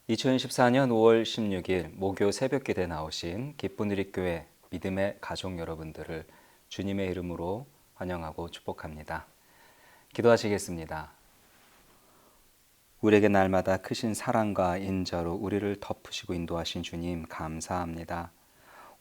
2014년 5월 16일 목요 새벽기도에 나오신 기쁜 우리교회 믿음의 가족 여러분들을 주님의 이름으로 환영하고 축복합니다. 기도하시겠습니다. 우리에게 날마다 크신 사랑과 인자로 우리를 덮으시고 인도하신 주님 감사합니다.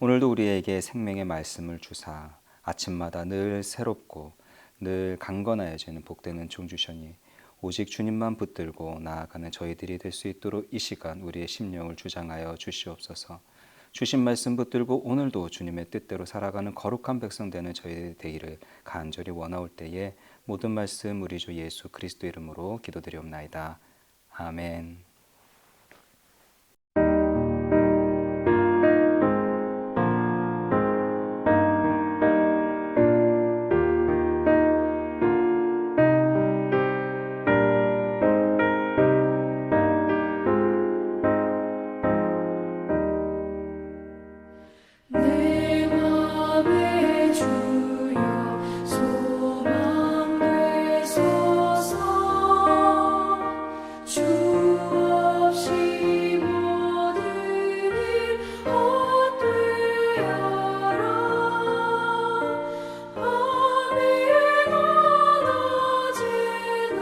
오늘도 우리에게 생명의 말씀을 주사 아침마다 늘 새롭고 늘 강건하여지는 복되는 종 주셔니 오직 주님만 붙들고 나아가는 저희들이 될 수 있도록 이 시간 우리의 심령을 주장하여 주시옵소서. 주신 말씀 붙들고 오늘도 주님의 뜻대로 살아가는 거룩한 백성 되는 저희 되기를 간절히 원하올 때에 모든 말씀 우리 주 예수 그리스도 이름으로 기도드리옵나이다. 아멘. 내 맘에 주여 소망 되소서. 주 없이 모든 일 헛되어라. 아멘. 언제나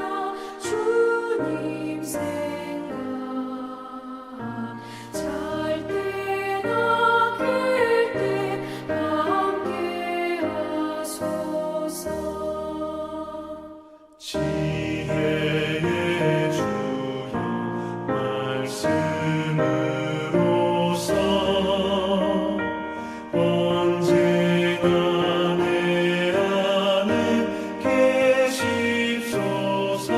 주님 생각 잘 때나 깰 때 함께 하소서. 지혜의 주여 말씀으로서 언제나 내 안에 계십소서.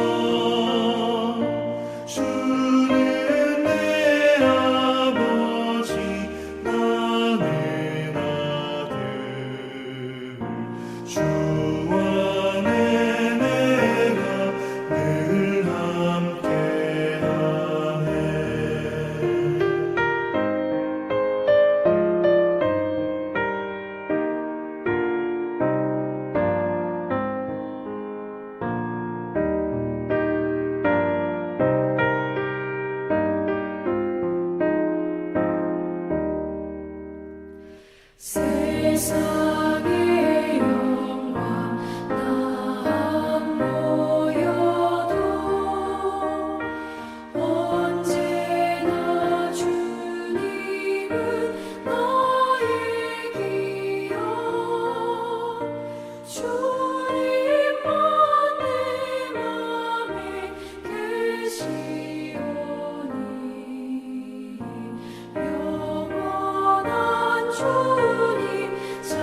주는 내 아버지 나는 아들 주 안에 내가 늘 함께하네. 세상의 영광 다 모여도 언제나 주님은 나의 기여. 주님만 내 맘에 계시오니 영원한 주님 잘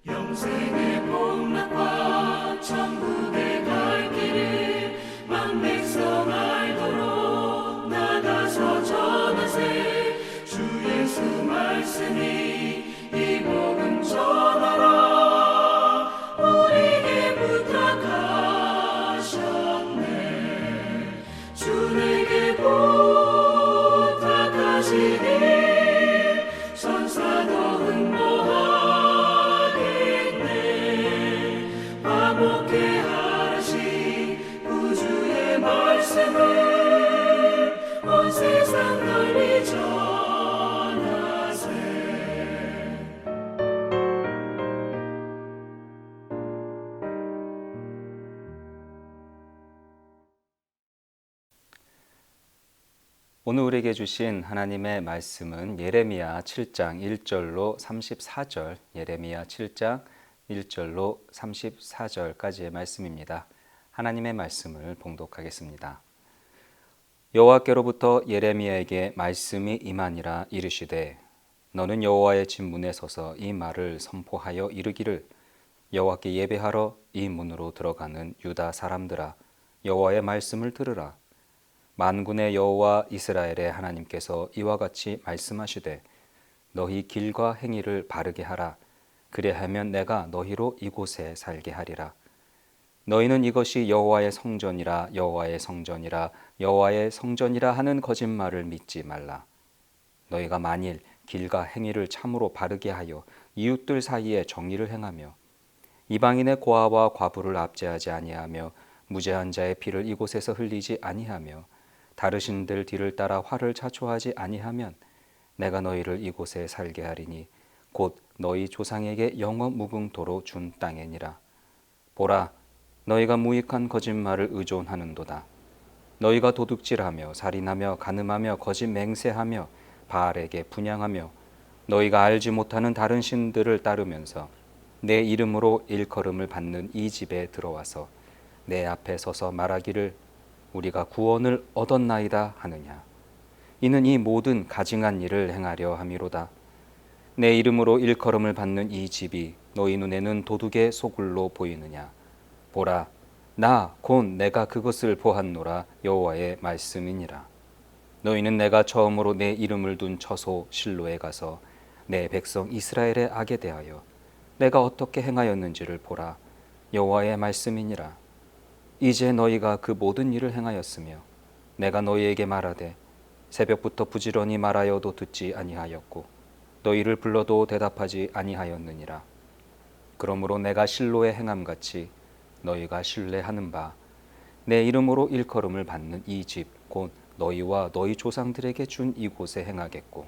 영생의 복락과 천국에 갈 길을 만 백성 알도록 나가서 전하세. 주 예수 말씀이 이 복음 전하라 우리에게 부탁하셨네. 주 내게 부탁하시니 천사도 흥모하겠네. 화목해 하시 구주의 말씀을 온 세상 널리 전하세. 오늘 우리에게 주신 하나님의 말씀은 예레미야 7장 1절로 34절, 예레미야 7장 1절로 34절까지의 말씀입니다. 하나님의 말씀을 봉독하겠습니다. 여호와께로부터 예레미야에게 말씀이 임하니라. 이르시되 너는 여호와의 집 문에 서서 이 말을 선포하여 이르기를 여호와께 예배하러 이 문으로 들어가는 유다 사람들아, 여호와의 말씀을 들으라. 만군의 여호와 이스라엘의 하나님께서 이와 같이 말씀하시되 너희 길과 행위를 바르게 하라. 그리하면 내가 너희로 이곳에 살게 하리라. 너희는 이것이 여호와의 성전이라 여호와의 성전이라 여호와의 성전이라 하는 거짓말을 믿지 말라. 너희가 만일 길과 행위를 참으로 바르게 하여 이웃들 사이에 정의를 행하며 이방인의 고아와 과부를 압제하지 아니하며 무죄한 자의 피를 이곳에서 흘리지 아니하며 다르신들 뒤를 따라 화를 자초하지 아니하면 내가 너희를 이곳에 살게 하리니 곧 너희 조상에게 영원 무궁토로 준 땅이니라. 보라, 너희가 무익한 거짓말을 의존하는도다. 너희가 도둑질하며 살인하며 간음하며 거짓 맹세하며 바알에게 분향하며 너희가 알지 못하는 다른 신들을 따르면서 내 이름으로 일컬음을 받는 이 집에 들어와서 내 앞에 서서 말하기를 우리가 구원을 얻었나이다 하느냐. 이는 이 모든 가증한 일을 행하려 함이로다. 내 이름으로 일컬음을 받는 이 집이 너희 눈에는 도둑의 소굴로 보이느냐. 보라, 나 곧 내가 그것을 보았노라. 여호와의 말씀이니라. 너희는 내가 처음으로 내 이름을 둔 처소 실로에 가서 내 백성 이스라엘의 악에 대하여 내가 어떻게 행하였는지를 보라. 여호와의 말씀이니라. 이제 너희가 그 모든 일을 행하였으며 내가 너희에게 말하되 새벽부터 부지런히 말하여도 듣지 아니하였고 너희를 불러도 대답하지 아니하였느니라. 그러므로 내가 실로의 행함같이 너희가 신뢰하는 바 내 이름으로 일컬음을 받는 이 집 곧 너희와 너희 조상들에게 준 이곳에 행하겠고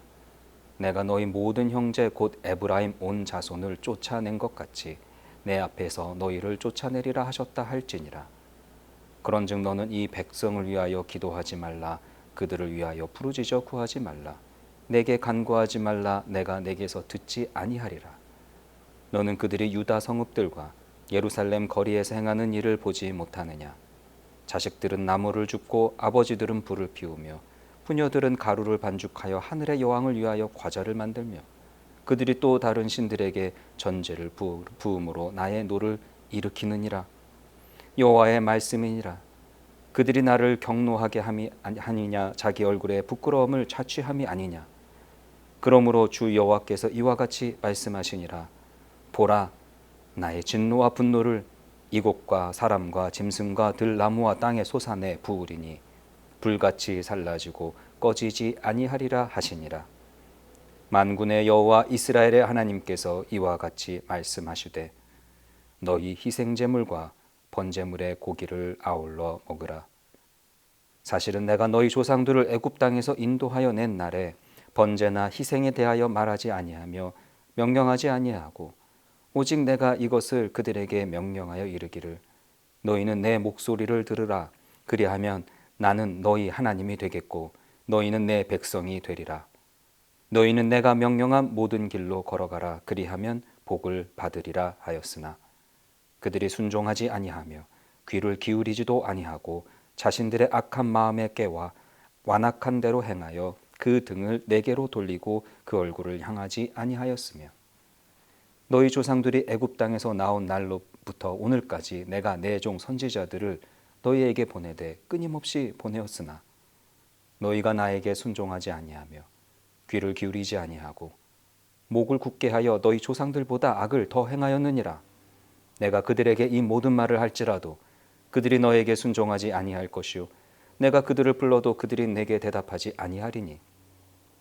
내가 너희 모든 형제 곧 에브라임 온 자손을 쫓아낸 것 같이 내 앞에서 너희를 쫓아내리라 하셨다 할지니라. 그런즉 너는 이 백성을 위하여 기도하지 말라. 그들을 위하여 부르짖어 구하지 말라. 내게 간구하지 말라. 내가 내게서 듣지 아니하리라. 너는 그들이 유다 성읍들과 예루살렘 거리에서 행하는 일을 보지 못하느냐. 자식들은 나무를 줍고 아버지들은 불을 피우며 부녀들은 가루를 반죽하여 하늘의 여왕을 위하여 과자를 만들며 그들이 또 다른 신들에게 전제를 부음으로 나의 노를 일으키느니라. 여호와의 말씀이니라. 그들이 나를 경노하게 함이 아니냐. 자기 얼굴에 부끄러움을 자취함이 아니냐. 그러므로 주 여호와께서 이와 같이 말씀하시니라. 보라, 나의 진노와 분노를 이곳과 사람과 짐승과 들나무와 땅에 솟아내 부으리니 불같이 살라지고 꺼지지 아니하리라 하시니라. 만군의 여호와 이스라엘의 하나님께서 이와 같이 말씀하시되 너희 희생제물과 번제물의 고기를 아울러 먹으라. 사실은 내가 너희 조상들을 애굽 땅에서 인도하여 낸 날에 번제나 희생에 대하여 말하지 아니하며 명령하지 아니하고 오직 내가 이것을 그들에게 명령하여 이르기를 너희는 내 목소리를 들으라. 그리하면 나는 너희 하나님이 되겠고 너희는 내 백성이 되리라. 너희는 내가 명령한 모든 길로 걸어가라. 그리하면 복을 받으리라 하였으나 그들이 순종하지 아니하며 귀를 기울이지도 아니하고 자신들의 악한 마음에 깨와 완악한 대로 행하여 그 등을 내게로 돌리고 그 얼굴을 향하지 아니하였으며 너희 조상들이 애굽 땅에서 나온 날로부터 오늘까지 내가 내 종 선지자들을 너희에게 보내되 끊임없이 보내었으나 너희가 나에게 순종하지 아니하며 귀를 기울이지 아니하고 목을 굳게 하여 너희 조상들보다 악을 더 행하였느니라. 내가 그들에게 이 모든 말을 할지라도 그들이 너에게 순종하지 아니할 것이요 내가 그들을 불러도 그들이 내게 대답하지 아니하리니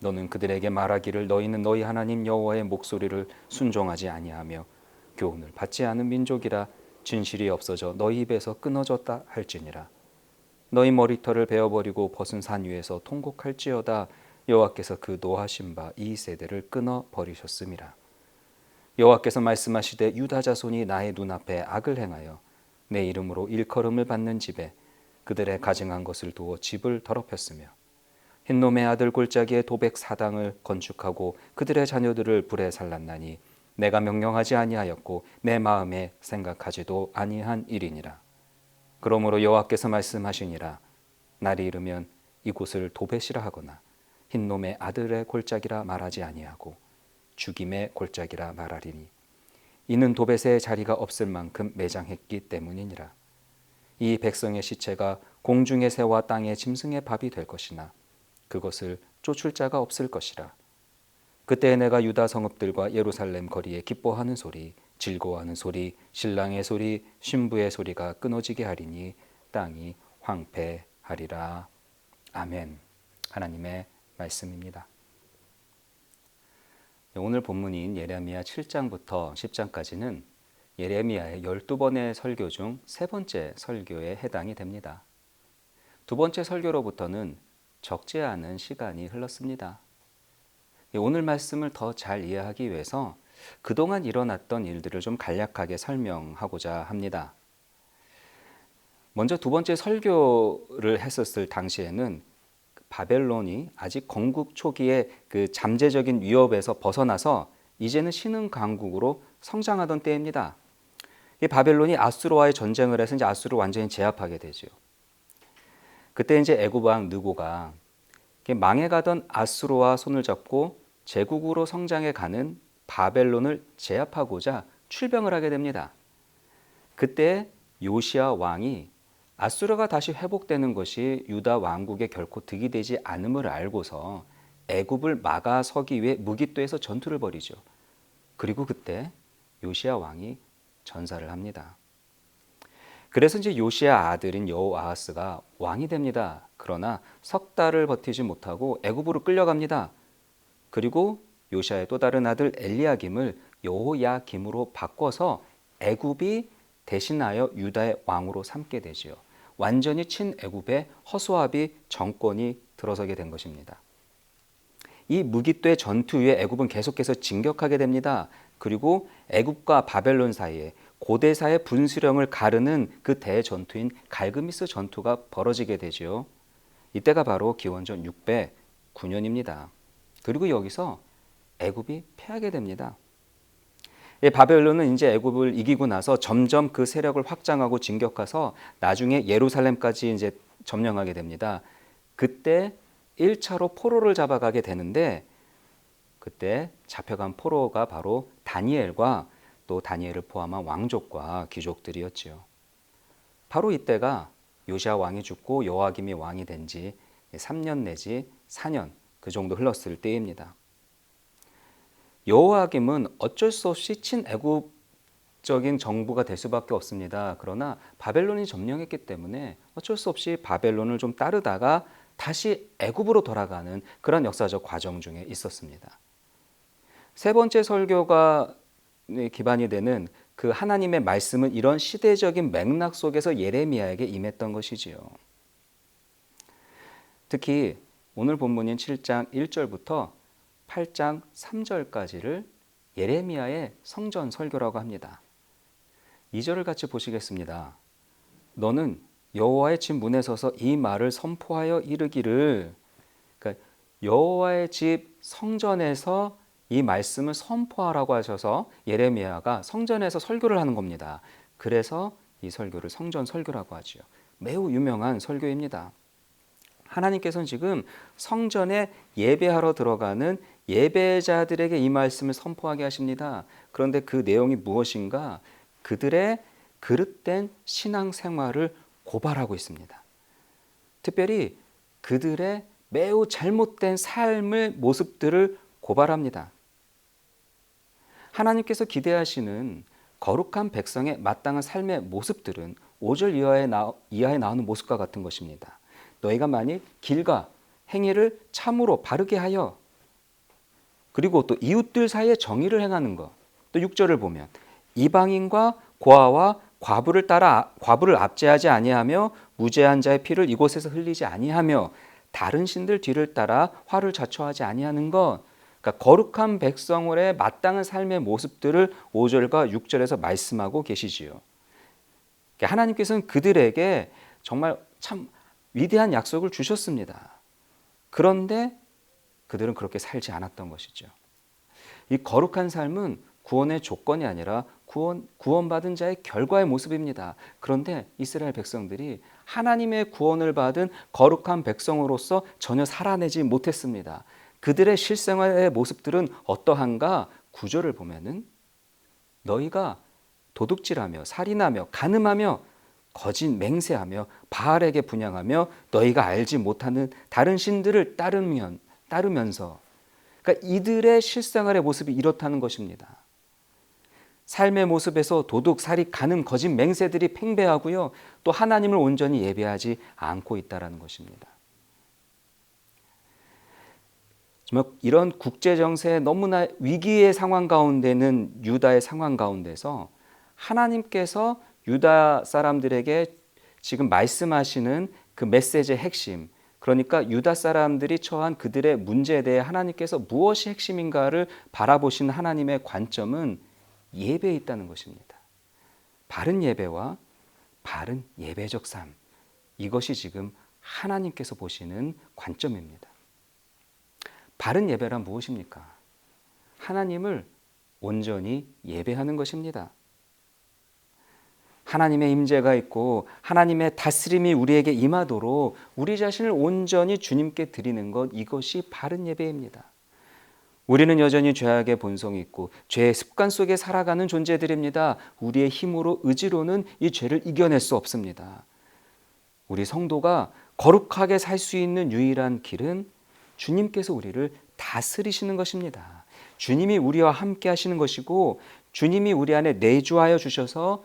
너는 그들에게 말하기를 너희는 너희 하나님 여호와의 목소리를 순종하지 아니하며 교훈을 받지 않은 민족이라 진실이 없어져 너희 입에서 끊어졌다 할지니라. 너희 머리털을 베어버리고 벗은 산 위에서 통곡할지어다. 여호와께서 그 노하신 바 이 세대를 끊어 버리셨음이라. 여호와께서 말씀하시되 유다 자손이 나의 눈앞에 악을 행하여 내 이름으로 일컬음을 받는 집에 그들의 가증한 것을 두어 집을 더럽혔으며 흰놈의 아들 골짜기에 도백 사당을 건축하고 그들의 자녀들을 불에 살랐나니 내가 명령하지 아니하였고 내 마음에 생각하지도 아니한 일이니라. 그러므로 여호와께서 말씀하시니라. 날이 이르면 이곳을 도벳이라 하거나 흰놈의 아들의 골짜기라 말하지 아니하고 죽임의 골짜기라 말하리니 이는 도벳의 자리가 없을 만큼 매장했기 때문이니라. 이 백성의 시체가 공중의 새와 땅의 짐승의 밥이 될 것이나 그것을 쫓을 자가 없을 것이라. 그때 내가 유다 성읍들과 예루살렘 거리에 기뻐하는 소리, 즐거워하는 소리, 신랑의 소리, 신부의 소리가 끊어지게 하리니 땅이 황폐하리라. 아멘. 하나님의 말씀입니다. 오늘 본문인 예레미야 7장부터 10장까지는 예레미야의 12번의 설교 중 세 번째 설교에 해당이 됩니다. 두 번째 설교로부터는 적지 않은 시간이 흘렀습니다. 오늘 말씀을 더 잘 이해하기 위해서 그동안 일어났던 일들을 좀 간략하게 설명하고자 합니다. 먼저 두 번째 설교를 했었을 당시에는 바벨론이 아직 건국 초기에 그 잠재적인 위협에서 벗어나서 이제는 신흥 강국으로 성장하던 때입니다. 이 바벨론이 아수르와의 전쟁을 해서 이제 아수르를 완전히 제압하게 되죠. 그때 이제 애굽 왕 느고가 망해가던 아수르와 손을 잡고 제국으로 성장해 가는 바벨론을 제압하고자 출병을 하게 됩니다. 그때 요시야 왕이 아수르가 다시 회복되는 것이 유다 왕국에 결코 득이 되지 않음을 알고서 애굽을 막아서기 위해 무깃도에서 전투를 벌이죠. 그리고 그때 요시야 왕이 전사를 합니다. 그래서 이제 요시야 아들인 여호아하스가 왕이 됩니다. 그러나 석 달을 버티지 못하고 애굽으로 끌려갑니다. 그리고 요시야의 또 다른 아들 엘리야김을 여호야김으로 바꿔서 애굽이 대신하여 유다의 왕으로 삼게 되지요. 완전히 친애굽의 허수아비 정권이 들어서게 된 것입니다. 이 무깃도의 전투 후에 애굽은 계속해서 진격하게 됩니다. 그리고 애굽과 바벨론 사이에 고대사의 분수령을 가르는 그 대전투인 갈그미스 전투가 벌어지게 되지요. 이때가 바로 기원전 609년입니다. 그리고 여기서 애굽이 패하게 됩니다. 바벨론은 이제 애굽을 이기고 나서 점점 그 세력을 확장하고 진격해서 나중에 예루살렘까지 이제 점령하게 됩니다. 그때 1차로 포로를 잡아가게 되는데 그때 잡혀간 포로가 바로 다니엘과 또 다니엘을 포함한 왕족과 귀족들이었지요. 바로 이때가 요시야 왕이 죽고 여호야김이 왕이 된 지 3년 내지 4년 그 정도 흘렀을 때입니다. 여호야김은 어쩔 수 없이 친애굽적인 정부가 될 수밖에 없습니다. 그러나 바벨론이 점령했기 때문에 어쩔 수 없이 바벨론을 좀 따르다가 다시 애굽으로 돌아가는 그런 역사적 과정 중에 있었습니다. 세 번째 설교가 기반이 되는 그 하나님의 말씀은 이런 시대적인 맥락 속에서 예레미야에게 임했던 것이지요. 특히 오늘 본문인 7장 1절부터 8장 3절까지를 예레미야의 성전 설교라고 합니다. 2절을 같이 보시겠습니다. 너는 여호와의 집 문에 서서 이 말을 선포하여 이르기를, 그러니까 여호와의 집 성전에서 이 말씀을 선포하라고 하셔서 예레미야가 성전에서 설교를 하는 겁니다. 그래서 이 설교를 성전 설교라고 하지요. 매우 유명한 설교입니다. 하나님께서는 지금 성전에 예배하러 들어가는 예배자들에게 이 말씀을 선포하게 하십니다. 그런데 그 내용이 무엇인가? 그들의 그릇된 신앙생활을 고발하고 있습니다. 특별히 그들의 매우 잘못된 삶의 모습들을 고발합니다. 하나님께서 기대하시는 거룩한 백성의 마땅한 삶의 모습들은 5절 이하에 나오는 모습과 같은 것입니다. 너희가 만일 길과 행위를 참으로 바르게 하여, 그리고 또 이웃들 사이에 정의를 행하는 것. 또 6절을 보면 이방인과 고아와 과부를 압제하지 아니하며 무죄한 자의 피를 이곳에서 흘리지 아니하며 다른 신들 뒤를 따라 화를 자초하지 아니하는 것. 그러니까 거룩한 백성의 마땅한 삶의 모습들을 5절과 6절에서 말씀하고 계시지요. 그러니까 하나님께서는 그들에게 정말 참 위대한 약속을 주셨습니다. 그런데 그들은 그렇게 살지 않았던 것이죠. 이 거룩한 삶은 구원의 조건이 아니라 구원받은 자의 결과의 모습입니다. 그런데 이스라엘 백성들이 하나님의 구원을 받은 거룩한 백성으로서 전혀 살아내지 못했습니다. 그들의 실생활의 모습들은 어떠한가? 9절을 보면은 너희가 도둑질하며 살인하며 간음하며 거짓 맹세하며 바알에게 분향하며 너희가 알지 못하는 다른 신들을 따르면서, 그러니까 이들의 실생활의 모습이 이렇다는 것입니다. 삶의 모습에서 도둑, 살인, 간음, 거짓 맹세들이 팽배하고요. 또 하나님을 온전히 예배하지 않고 있다는 것입니다. 정말 이런 국제정세의 너무나 위기의 상황 가운데는 유다의 상황 가운데서 하나님께서 유다 사람들에게 지금 말씀하시는 그 메시지의 핵심, 그러니까 유다 사람들이 처한 그들의 문제에 대해 하나님께서 무엇이 핵심인가를 바라보시는 하나님의 관점은 예배에 있다는 것입니다. 바른 예배와 바른 예배적 삶, 이것이 지금 하나님께서 보시는 관점입니다. 바른 예배란 무엇입니까? 하나님을 온전히 예배하는 것입니다. 하나님의 임재가 있고 하나님의 다스림이 우리에게 임하도록 우리 자신을 온전히 주님께 드리는 것, 이것이 바른 예배입니다. 우리는 여전히 죄악의 본성이 있고 죄의 습관 속에 살아가는 존재들입니다. 우리의 힘으로, 의지로는 이 죄를 이겨낼 수 없습니다. 우리 성도가 거룩하게 살 수 있는 유일한 길은 주님께서 우리를 다스리시는 것입니다. 주님이 우리와 함께 하시는 것이고 주님이 우리 안에 내주하여 주셔서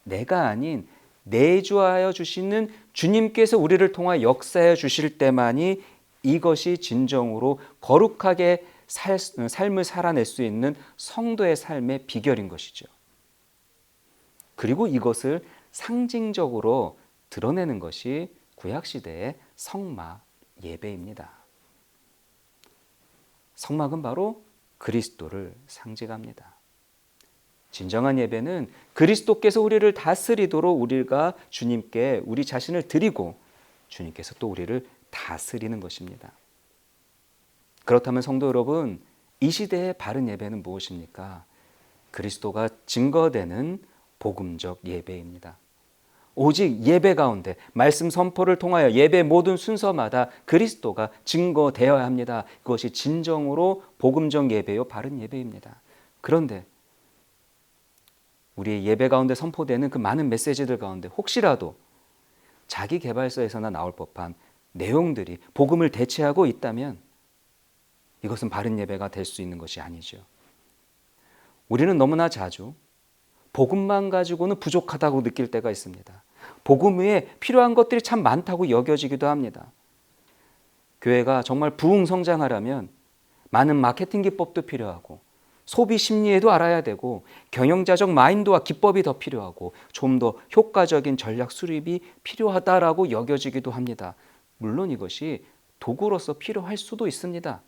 내가 아닌 내주하여 주시는 주님께서 우리를 통하여 역사해 주실 때만이 이것이 진정으로 거룩하게 삶을 살아낼 수 있는 성도의 삶의 비결인 것이죠. 그리고 이것을 상징적으로 드러내는 것이 구약시대의 성막 예배입니다. 성막은 바로 그리스도를 상징합니다. 진정한 예배는 그리스도께서 우리를 다스리도록 우리가 주님께 우리 자신을 드리고 주님께서 또 우리를 다스리는 것입니다. 그렇다면 성도 여러분, 이 시대의 바른 예배는 무엇입니까? 그리스도가 증거되는 복음적 예배입니다. 오직 예배 가운데 말씀 선포를 통하여 예배 모든 순서마다 그리스도가 증거되어야 합니다. 그것이 진정으로 복음적 예배요 바른 예배입니다. 그런데 우리의 예배 가운데 선포되는 그 많은 메시지들 가운데 혹시라도 자기 개발서에서나 나올 법한 내용들이 복음을 대체하고 있다면 이것은 바른 예배가 될 수 있는 것이 아니죠. 우리는 너무나 자주 복음만 가지고는 부족하다고 느낄 때가 있습니다. 복음 외에 필요한 것들이 참 많다고 여겨지기도 합니다. 교회가 정말 부흥성장하려면 많은 마케팅 기법도 필요하고 소비 심리에도 알아야 되고 경영자적 마인드와 기법이 더 필요하고 좀 더 효과적인 전략 수립이 필요하다라고 여겨지기도 합니다. 물론 이것이 도구로서 필요할 수도 있습니다.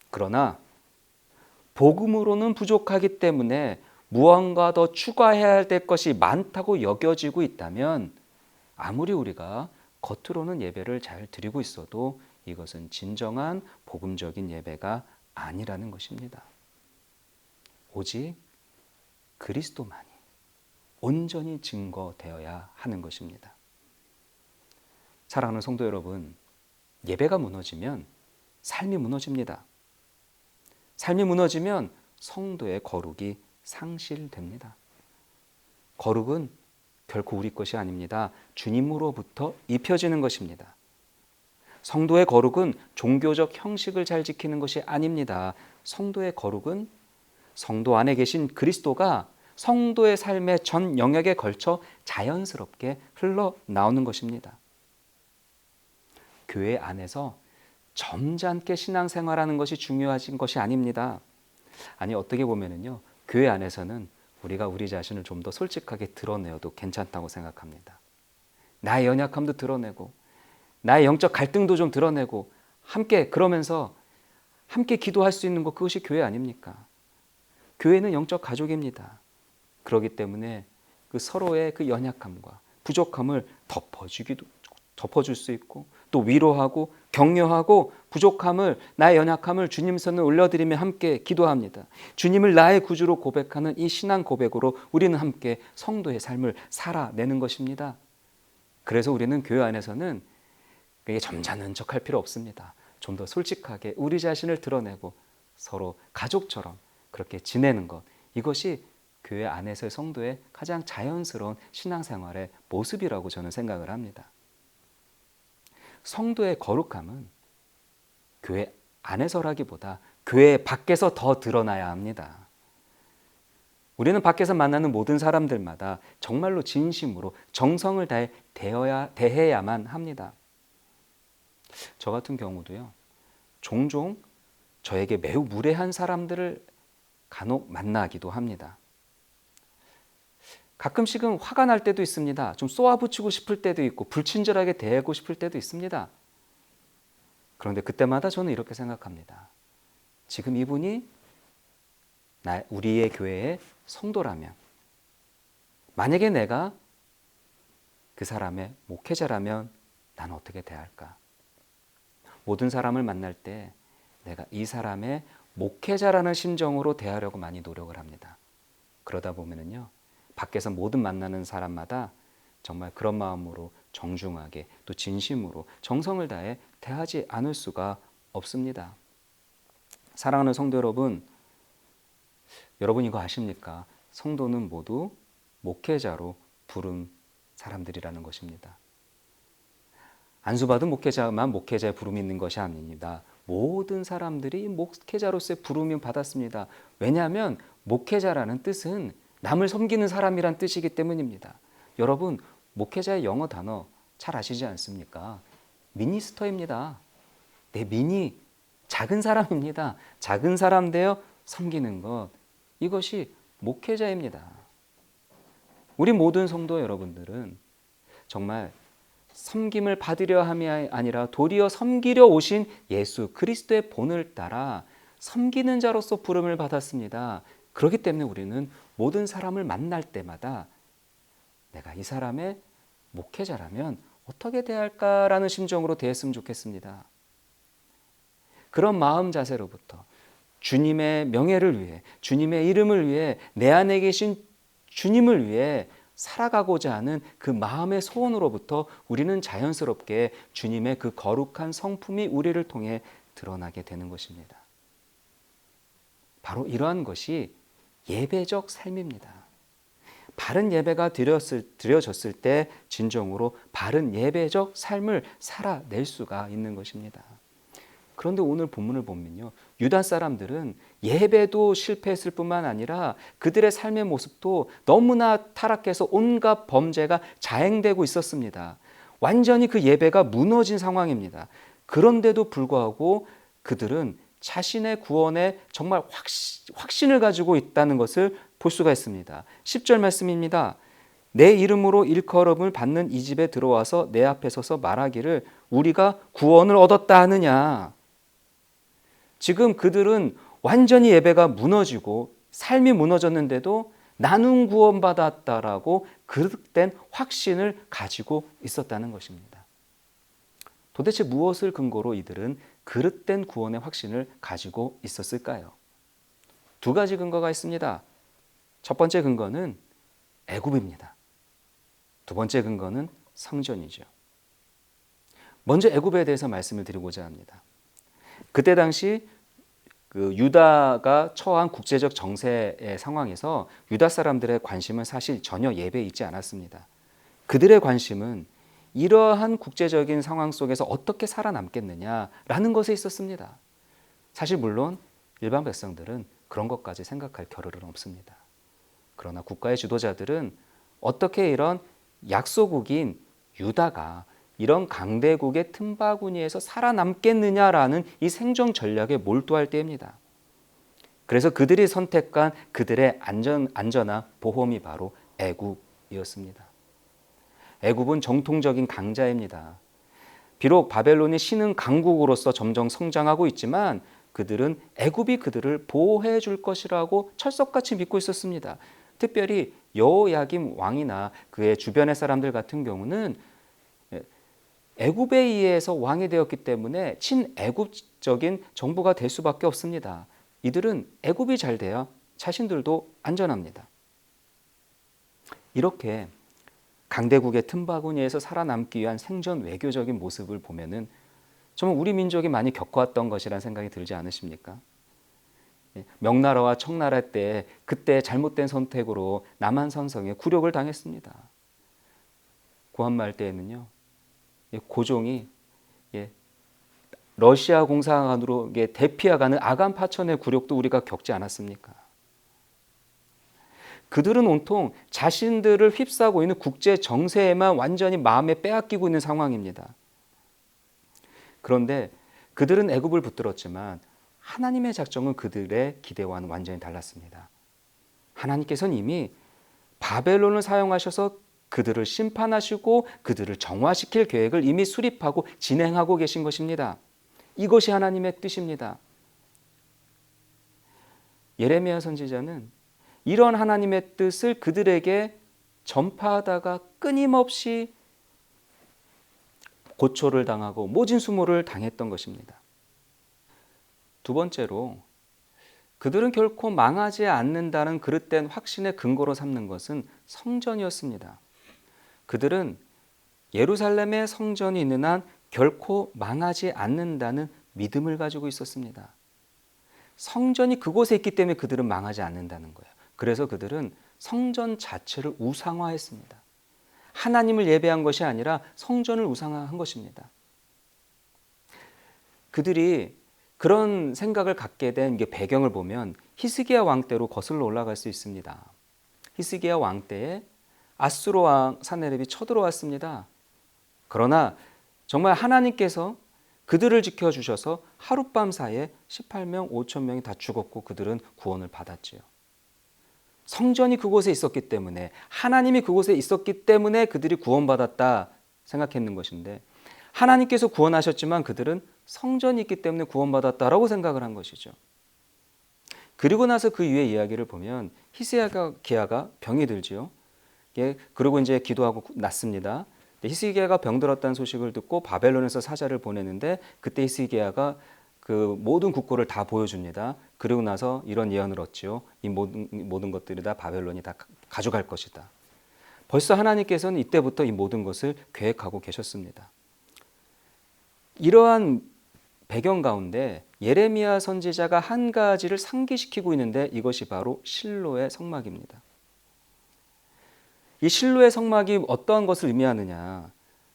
그러나 복음으로는 부족하기 때문에 무언가 더 추가해야 될 것이 많다고 여겨지고 있다면 아무리 우리가 겉으로는 예배를 잘 드리고 있어도 이것은 진정한 복음적인 예배가 아니라는 것입니다. 오직 그리스도만이 온전히 증거되어야 하는 것입니다. 사랑하는 성도 여러분, 예배가 무너지면 삶이 무너집니다. 삶이 무너지면 성도의 거룩이 상실됩니다. 거룩은 결코 우리 것이 아닙니다. 주님으로부터 입혀지는 것입니다. 성도의 거룩은 종교적 형식을 잘 지키는 것이 아닙니다. 성도의 거룩은 성도 안에 계신 그리스도가 성도의 삶의 전 영역에 걸쳐 자연스럽게 흘러나오는 것입니다. 교회 안에서 점잖게 신앙생활하는 것이 중요하신 것이 아닙니다. 아니, 어떻게 보면은요, 교회 안에서는 우리가 우리 자신을 좀 더 솔직하게 드러내어도 괜찮다고 생각합니다. 나의 연약함도 드러내고 나의 영적 갈등도 좀 드러내고 함께 그러면서 함께 기도할 수 있는 것, 그것이 교회 아닙니까? 교회는 영적 가족입니다. 그렇기 때문에 그 서로의 그 연약함과 부족함을 덮어줄 수 있고 또 위로하고 격려하고 부족함을, 나의 연약함을 주님 손에 올려드리며 함께 기도합니다. 주님을 나의 구주로 고백하는 이 신앙 고백으로 우리는 함께 성도의 삶을 살아내는 것입니다. 그래서 우리는 교회 안에서는 점잖은 척할 필요 없습니다. 좀 더 솔직하게 우리 자신을 드러내고 서로 가족처럼 그렇게 지내는 것, 이것이 교회 안에서의 성도의 가장 자연스러운 신앙생활의 모습이라고 저는 생각을 합니다. 성도의 거룩함은 교회 안에서라기보다 교회 밖에서 더 드러나야 합니다. 우리는 밖에서 만나는 모든 사람들마다 정말로 진심으로 정성을 다해 대해야만 합니다. 저 같은 경우도요, 종종 저에게 매우 무례한 사람들을 간혹 만나기도 합니다. 가끔씩은 화가 날 때도 있습니다. 좀 쏘아붙이고 싶을 때도 있고 불친절하게 대하고 싶을 때도 있습니다. 그런데 그때마다 저는 이렇게 생각합니다. 지금 이분이 우리의 교회의 성도라면, 만약에 내가 그 사람의 목회자라면 나는 어떻게 대할까? 모든 사람을 만날 때 내가 이 사람의 목회자라는 심정으로 대하려고 많이 노력을 합니다. 그러다 보면은요, 밖에서 모든 만나는 사람마다 정말 그런 마음으로 정중하게 또 진심으로 정성을 다해 대하지 않을 수가 없습니다. 사랑하는 성도 여러분, 여러분 이거 아십니까? 성도는 모두 목회자로 부른 사람들이라는 것입니다. 안수받은 목회자만 목회자의 부름이 있는 것이 아닙니다. 모든 사람들이 목회자로서의 부름을 받았습니다. 왜냐하면 목회자라는 뜻은 남을 섬기는 사람이란 뜻이기 때문입니다. 여러분, 목회자의 영어 단어 잘 아시지 않습니까? 미니스터입니다. 미니, 작은 사람입니다. 작은 사람 되어 섬기는 것, 이것이 목회자입니다. 우리 모든 성도 여러분들은 정말 섬김을 받으려 함이 아니라 도리어 섬기려 오신 예수 그리스도의 본을 따라 섬기는 자로서 부름을 받았습니다. 그렇기 때문에 우리는 모든 사람을 만날 때마다 내가 이 사람의 목회자라면 어떻게 대할까라는 심정으로 대했으면 좋겠습니다. 그런 마음 자세로부터 주님의 명예를 위해, 주님의 이름을 위해, 내 안에 계신 주님을 위해 살아가고자 하는 그 마음의 소원으로부터 우리는 자연스럽게 주님의 그 거룩한 성품이 우리를 통해 드러나게 되는 것입니다. 바로 이러한 것이 예배적 삶입니다. 바른 예배가 드려졌을 때 진정으로 바른 예배적 삶을 살아낼 수가 있는 것입니다. 그런데 오늘 본문을 보면요, 유다 사람들은 예배도 실패했을 뿐만 아니라 그들의 삶의 모습도 너무나 타락해서 온갖 범죄가 자행되고 있었습니다. 완전히 그 예배가 무너진 상황입니다. 그런데도 불구하고 그들은 자신의 구원에 정말 확신을 가지고 있다는 것을 볼 수가 있습니다. 10절 말씀입니다. 내 이름으로 일컬음을 받는 이 집에 들어와서 내 앞에 서서 말하기를 우리가 구원을 얻었다 하느냐. 지금 그들은 완전히 예배가 무너지고 삶이 무너졌는데도 나는 구원받았다라고 그릇된 확신을 가지고 있었다는 것입니다. 도대체 무엇을 근거로 이들은 그릇된 구원의 확신을 가지고 있었을까요? 두 가지 근거가 있습니다. 첫 번째 근거는 애굽입니다. 두 번째 근거는 성전이죠. 먼저 애굽에 대해서 말씀을 드리고자 합니다. 그때 당시 그 유다가 처한 국제적 정세의 상황에서 유다 사람들의 관심은 사실 전혀 예배에 있지 않았습니다. 그들의 관심은 이러한 국제적인 상황 속에서 어떻게 살아남겠느냐라는 것에 있었습니다. 사실 물론 일반 백성들은 그런 것까지 생각할 겨를은 없습니다. 그러나 국가의 지도자들은 어떻게 이런 약소국인 유다가 이런 강대국의 틈바구니에서 살아남겠느냐라는 이 생존 전략에 몰두할 때입니다. 그래서 그들이 선택한 그들의 안전한 보험이 바로 애굽이었습니다. 애굽은 정통적인 강자입니다. 비록 바벨론이 신흥 강국으로서 점점 성장하고 있지만 그들은 애굽이 그들을 보호해 줄 것이라고 철석같이 믿고 있었습니다. 특별히 여호야김 왕이나 그의 주변의 사람들 같은 경우는 애굽에 의해서 왕이 되었기 때문에 친애굽적인 정부가 될 수밖에 없습니다. 이들은 애굽이 잘 돼야 자신들도 안전합니다. 이렇게 강대국의 틈바구니에서 살아남기 위한 생존 외교적인 모습을 보면은 정말 우리 민족이 많이 겪어왔던 것이라는 생각이 들지 않으십니까? 명나라와 청나라 때 그때 잘못된 선택으로 남한 산성에 굴욕을 당했습니다. 구한말 때에는요, 고종이 러시아 공산으로 대피해가는 아간 파천의 굴욕도 우리가 겪지 않았습니까? 그들은 온통 자신들을 휩싸고 있는 국제 정세에만 완전히 마음에 빼앗기고 있는 상황입니다. 그런데 그들은 애굽을 붙들었지만 하나님의 작정은 그들의 기대와는 완전히 달랐습니다. 하나님께서는 이미 바벨론을 사용하셔서 그들을 심판하시고 그들을 정화시킬 계획을 이미 수립하고 진행하고 계신 것입니다. 이것이 하나님의 뜻입니다. 예레미야 선지자는 이런 하나님의 뜻을 그들에게 전파하다가 끊임없이 고초를 당하고 모진수모를 당했던 것입니다. 두 번째로 그들은 결코 망하지 않는다는 그릇된 확신의 근거로 삼는 것은 성전이었습니다. 그들은 예루살렘의 성전이 있는 한 결코 망하지 않는다는 믿음을 가지고 있었습니다. 성전이 그곳에 있기 때문에 그들은 망하지 않는다는 거예요. 그래서 그들은 성전 자체를 우상화했습니다. 하나님을 예배한 것이 아니라 성전을 우상화한 것입니다. 그들이 그런 생각을 갖게 된 배경을 보면 히스기야 왕 때로 거슬러 올라갈 수 있습니다. 히스기야 왕 때에 아수르 왕 사네립이 쳐들어왔습니다. 그러나 정말 하나님께서 그들을 지켜주셔서 하룻밤 사이에 18명 5천 명이 다 죽었고 그들은 구원을 받았지요. 성전이 그곳에 있었기 때문에 하나님이 그곳에 있었기 때문에 그들이 구원받았다 생각했는 것인데 하나님께서 구원하셨지만 그들은 성전이 있기 때문에 구원받았다라고 생각을 한 것이죠. 그리고 나서 그 이후의 이야기를 보면 히스기야가 병이 들지요. 그리고 이제 기도하고 났습니다. 히스기야가 병들었다는 소식을 듣고 바벨론에서 사자를 보내는데 그때 히스기야가 그 모든 국고를 다 보여줍니다. 그리고 나서 이런 예언을 얻지요. 이 모든 것들이 다 바벨론이 다 가져갈 것이다. 벌써 하나님께서는 이때부터 이 모든 것을 계획하고 계셨습니다. 이러한 배경 가운데 예레미야 선지자가 한 가지를 상기시키고 있는데 이것이 바로 실로의 성막입니다. 이 실로의 성막이 어떠한 것을 의미하느냐?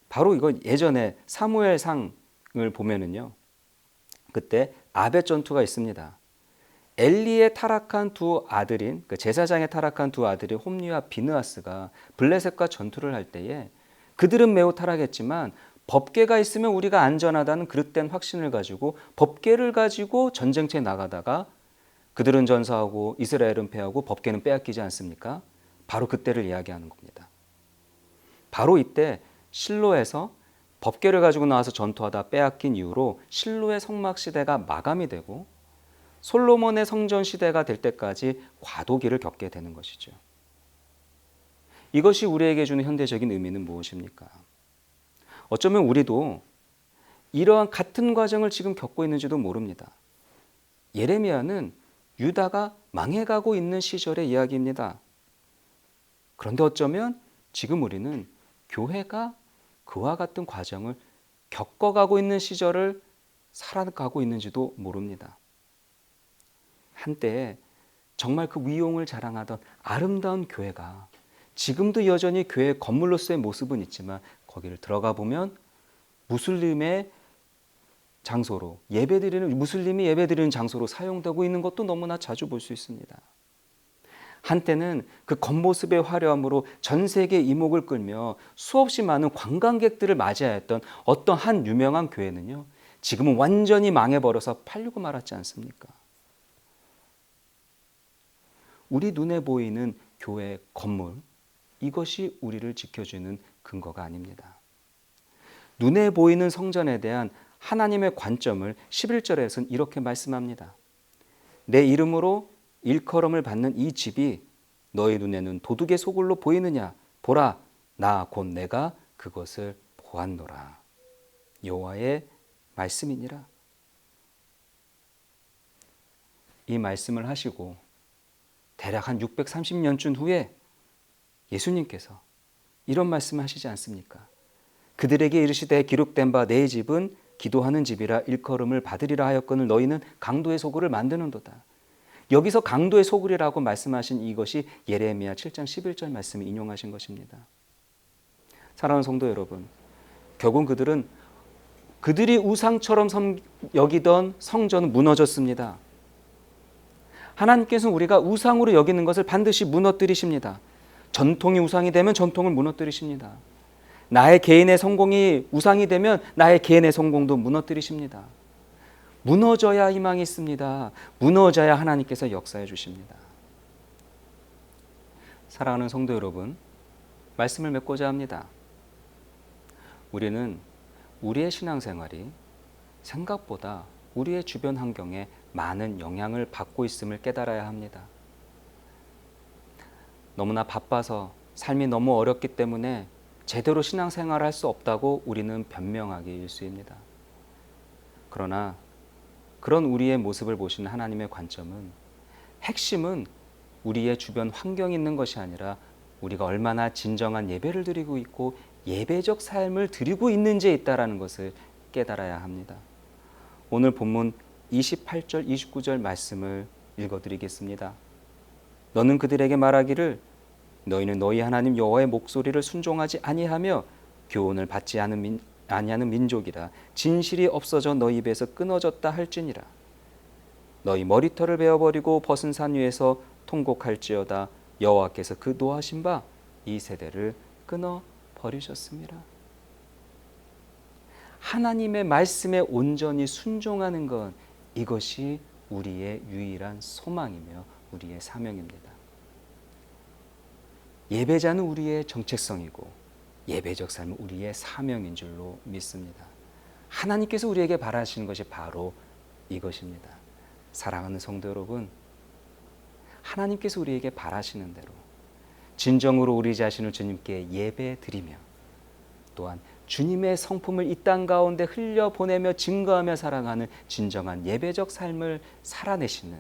바로 이거 예전에 사무엘상을 보면은요. 그때 아벳 전투가 있습니다. 엘리의 타락한 두 아들인 제사장의 타락한 두 아들인 홈리와 비느하스가 블레셋과 전투를 할 때에 그들은 매우 타락했지만 법궤가 있으면 우리가 안전하다는 그릇된 확신을 가지고 법궤를 가지고 전쟁터에 나가다가 그들은 전사하고 이스라엘은 패하고 법궤는 빼앗기지 않습니까? 바로 그때를 이야기하는 겁니다. 바로 이때 실로에서 법궤를 가지고 나와서 전투하다 빼앗긴 이후로 실로의 성막 시대가 마감이 되고 솔로몬의 성전 시대가 될 때까지 과도기를 겪게 되는 것이죠. 이것이 우리에게 주는 현대적인 의미는 무엇입니까? 어쩌면 우리도 이러한 같은 과정을 지금 겪고 있는지도 모릅니다. 예레미야는 유다가 망해가고 있는 시절의 이야기입니다. 그런데 어쩌면 지금 우리는 교회가 그와 같은 과정을 겪어가고 있는 시절을 살아가고 있는지도 모릅니다. 한때에 정말 그 위용을 자랑하던 아름다운 교회가 지금도 여전히 교회 건물로서의 모습은 있지만 거기를 들어가 보면 무슬림의 장소로 무슬림이 예배드리는 장소로 사용되고 있는 것도 너무나 자주 볼 수 있습니다. 한때는 그 겉모습의 화려함으로 전 세계 이목을 끌며 수없이 많은 관광객들을 맞이하였던 어떤 한 유명한 교회는요, 지금은 완전히 망해버려서 팔리고 말았지 않습니까? 우리 눈에 보이는 교회 건물, 이것이 우리를 지켜주는 근거가 아닙니다. 눈에 보이는 성전에 대한 하나님의 관점을 11절에서는 이렇게 말씀합니다. 내 이름으로 일컬음을 받는 이 집이 너희 눈에는 도둑의 소굴로 보이느냐? 보라, 나 곧 내가 그것을 보았노라. 여호와의 말씀이니라. 이 말씀을 하시고 대략 한 630년쯤 후에 예수님께서 이런 말씀을 하시지 않습니까? 그들에게 이르시되 기록된 바 내 집은 기도하는 집이라 일컬음을 받으리라 하였거늘 너희는 강도의 소굴을 만드는도다. 여기서 강도의 소굴이라고 말씀하신 이것이 예레미야 7장 11절 말씀을 인용하신 것입니다. 사랑하는 성도 여러분, 결국 그들이 우상처럼 여기던 성전은 무너졌습니다. 하나님께서는 우리가 우상으로 여기는 것을 반드시 무너뜨리십니다. 전통이 우상이 되면 전통을 무너뜨리십니다. 나의 개인의 성공이 우상이 되면 나의 개인의 성공도 무너뜨리십니다. 무너져야 희망이 있습니다. 무너져야 하나님께서 역사해 주십니다. 사랑하는 성도 여러분, 말씀을 맺고자 합니다. 우리는 우리의 신앙생활이 생각보다 우리의 주변 환경에 많은 영향을 받고 있음을 깨달아야 합니다. 너무나 바빠서 삶이 너무 어렵기 때문에 제대로 신앙생활을 할 수 없다고 우리는 변명하기 일쑤입니다. 그러나 그런 우리의 모습을 보시는 하나님의 관점은, 핵심은 우리의 주변 환경이 있는 것이 아니라 우리가 얼마나 진정한 예배를 드리고 있고 예배적 삶을 드리고 있는지에 있다라는 것을 깨달아야 합니다. 오늘 본문 28절 29절 말씀을 읽어드리겠습니다. 너는 그들에게 말하기를 너희는 너희 하나님 여호와의 목소리를 순종하지 아니하며 교훈을 받지 아니하는 민족이라 진실이 없어져 너희 입에서 끊어졌다 할지니라. 너희 머리털을 베어버리고 벗은 산 위에서 통곡할지어다 여호와께서 그 노하신 바 이 세대를 끊어 버리셨습니다. 하나님의 말씀에 온전히 순종하는 것, 이것이 우리의 유일한 소망이며 우리의 사명입니다. 예배자는 우리의 정체성이고 예배적 삶은 우리의 사명인 줄로 믿습니다. 하나님께서 우리에게 바라시는 것이 바로 이것입니다. 사랑하는 성도 여러분, 하나님께서 우리에게 바라시는 대로 진정으로 우리 자신을 주님께 예배 드리며 또한 주님의 성품을 이 땅 가운데 흘려보내며 증거하며 살아가는 진정한 예배적 삶을 살아내시는,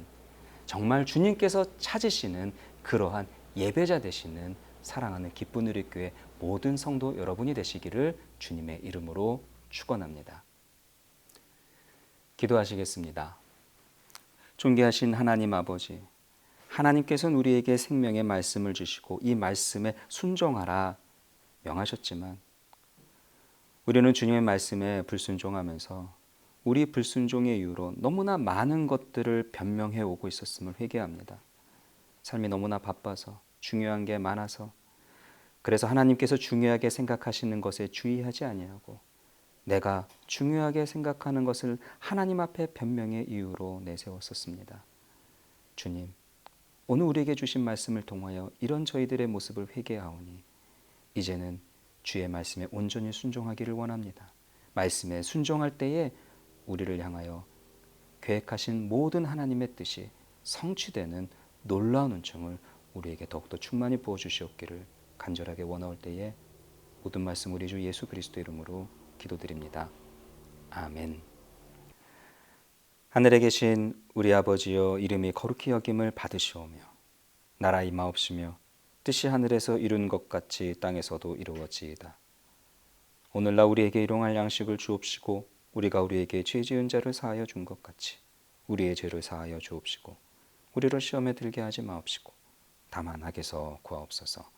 정말 주님께서 찾으시는 그러한 예배자 되시는 사랑하는 기쁜 우리교회 모든 성도 여러분이 되시기를 주님의 이름으로 축원합니다. 기도하시겠습니다. 존귀하신 하나님 아버지, 하나님께서는 우리에게 생명의 말씀을 주시고 이 말씀에 순종하라 명하셨지만 우리는 주님의 말씀에 불순종하면서 우리 불순종의 이유로 너무나 많은 것들을 변명해 오고 있었음을 회개합니다. 삶이 너무나 바빠서 중요한 게 많아서, 그래서 하나님께서 중요하게 생각하시는 것에 주의하지 아니하고 내가 중요하게 생각하는 것을 하나님 앞에 변명의 이유로 내세웠었습니다. 주님, 오늘 우리에게 주신 말씀을 통하여 이런 저희들의 모습을 회개하오니 이제는 주의 말씀에 온전히 순종하기를 원합니다. 말씀에 순종할 때에 우리를 향하여 계획하신 모든 하나님의 뜻이 성취되는 놀라운 은총을 우리에게 더욱더 충만히 부어주시옵기를 간절하게 원하올 때에 모든 말씀 우리 주 예수 그리스도 이름으로 기도드립니다. 아멘. 하늘에 계신 우리 아버지여, 이름이 거룩히 여김을 받으시오며 나라 임하옵시며 뜻이 하늘에서 이룬 것 같이 땅에서도 이루어지이다. 오늘날 우리에게 일용할 양식을 주옵시고 우리가 우리에게 죄 지은 자를 사하여 준 것 같이 우리의 죄를 사하여 주옵시고 우리를 시험에 들게 하지 마옵시고 다만 악에서 구하옵소서.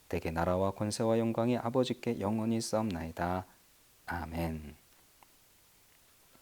대개 나라와 권세와 영광이 아버지께 영원히 있사옵나이다. 아멘.